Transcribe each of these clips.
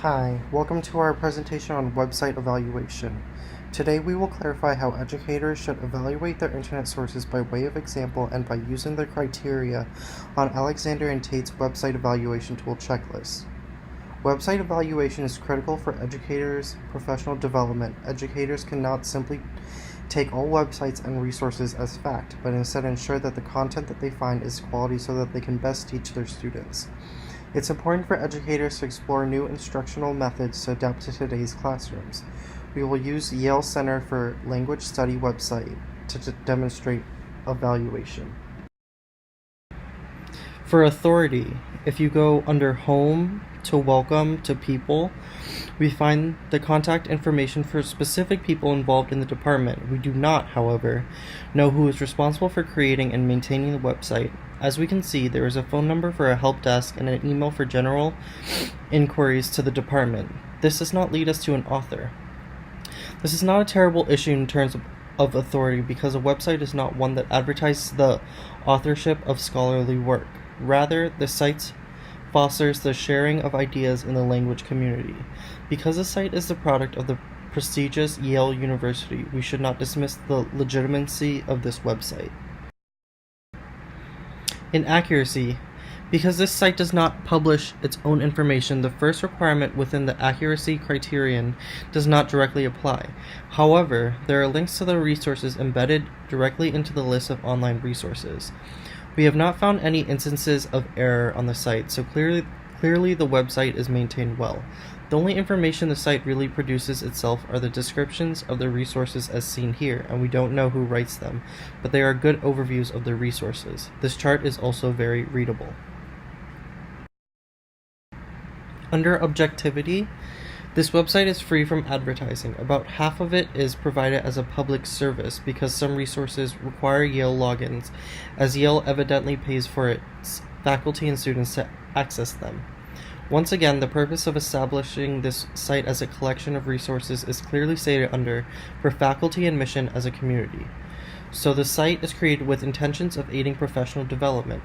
Hi, welcome to our presentation on website evaluation. Today we will clarify how educators should evaluate their internet sources by way of example and by using the criteria on Alexander and Tate's website evaluation tool checklist. Website evaluation is critical for educators' professional development. Educators cannot simply take all websites and resources as fact, but instead ensure that the content that they find is quality so that they can best teach their students. It's important for educators to explore new instructional methods to adapt to today's classrooms. We will use Yale Center for Language Study website to demonstrate evaluation. For authority, if you go under Home to Welcome to People, we find the contact information for specific people involved in the department. We do not, however, know who is responsible for creating and maintaining the website. As we can see, there is a phone number for a help desk and an email for general inquiries to the department. This does not lead us to an author. This is not a terrible issue in terms of authority because a website is not one that advertises the authorship of scholarly work. Rather, the site fosters the sharing of ideas in the language community. Because the site is the product of the prestigious Yale University, we should not dismiss the legitimacy of this website. Inaccuracy. Because this site does not publish its own information, the first requirement within the accuracy criterion does not directly apply. However, there are links to the resources embedded directly into the list of online resources. We have not found any instances of error on the site, so clearly the website is maintained well. The only information the site really produces itself are the descriptions of the resources as seen here, and we don't know who writes them, but they are good overviews of the resources. This chart is also very readable. Under objectivity, this website is free from advertising. About half of it is provided as a public service because some resources require Yale logins, as Yale evidently pays for its faculty and students to access them. Once again, the purpose of establishing this site as a collection of resources is clearly stated under for faculty and mission as a community. So the site is created with intentions of aiding professional development.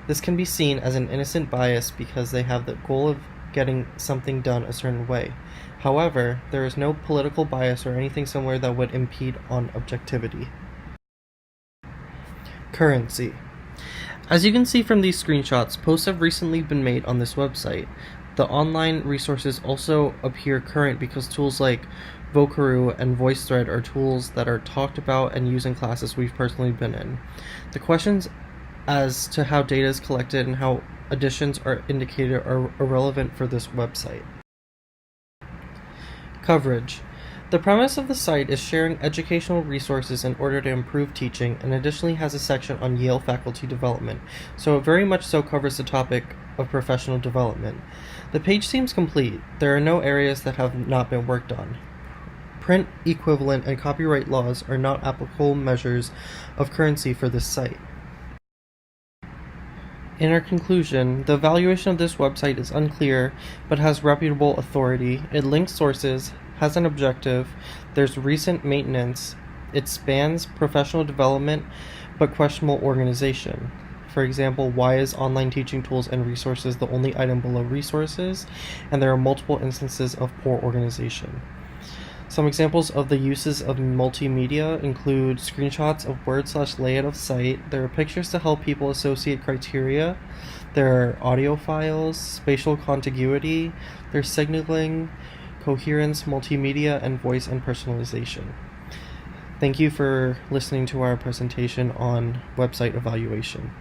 This can be seen as an innocent bias because they have the goal of getting something done a certain way. However, there is no political bias or anything similar that would impede on objectivity. Currency. As you can see from these screenshots, posts have recently been made on this website. The online resources also appear current because tools like Vocaroo and VoiceThread are tools that are talked about and used in classes we've personally been in. The questions as to how data is collected and how additions are indicated are irrelevant for this website. Coverage. The premise of the site is sharing educational resources in order to improve teaching, and additionally has a section on Yale faculty development, so it very much so covers the topic of professional development. The page seems complete. There are no areas that have not been worked on. Print equivalent and copyright laws are not applicable measures of currency for this site. In our conclusion, the evaluation of this website is unclear, but has reputable authority. It links sources, has an objective, there's recent maintenance, it spans professional development, but questionable organization. For example, why is online teaching tools and resources the only item below resources, and there are multiple instances of poor organization. Some examples of the uses of multimedia include screenshots of word/layout of site. There are pictures to help people associate criteria. There are audio files, spatial contiguity. There's signaling, coherence, multimedia, and voice and personalization. Thank you for listening to our presentation on website evaluation.